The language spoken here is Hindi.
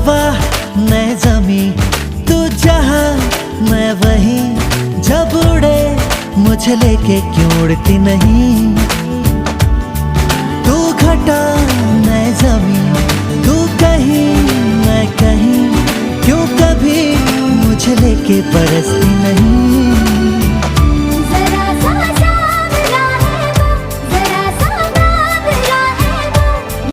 हवा मैं जमी, तू जहाँ मैं वहीं, जब उड़े मुझे लेके क्यों उड़ती नहीं। तू घटा मैं जमी, तू कहीं मैं कहीं, क्यों कभी मुझे लेके बरसती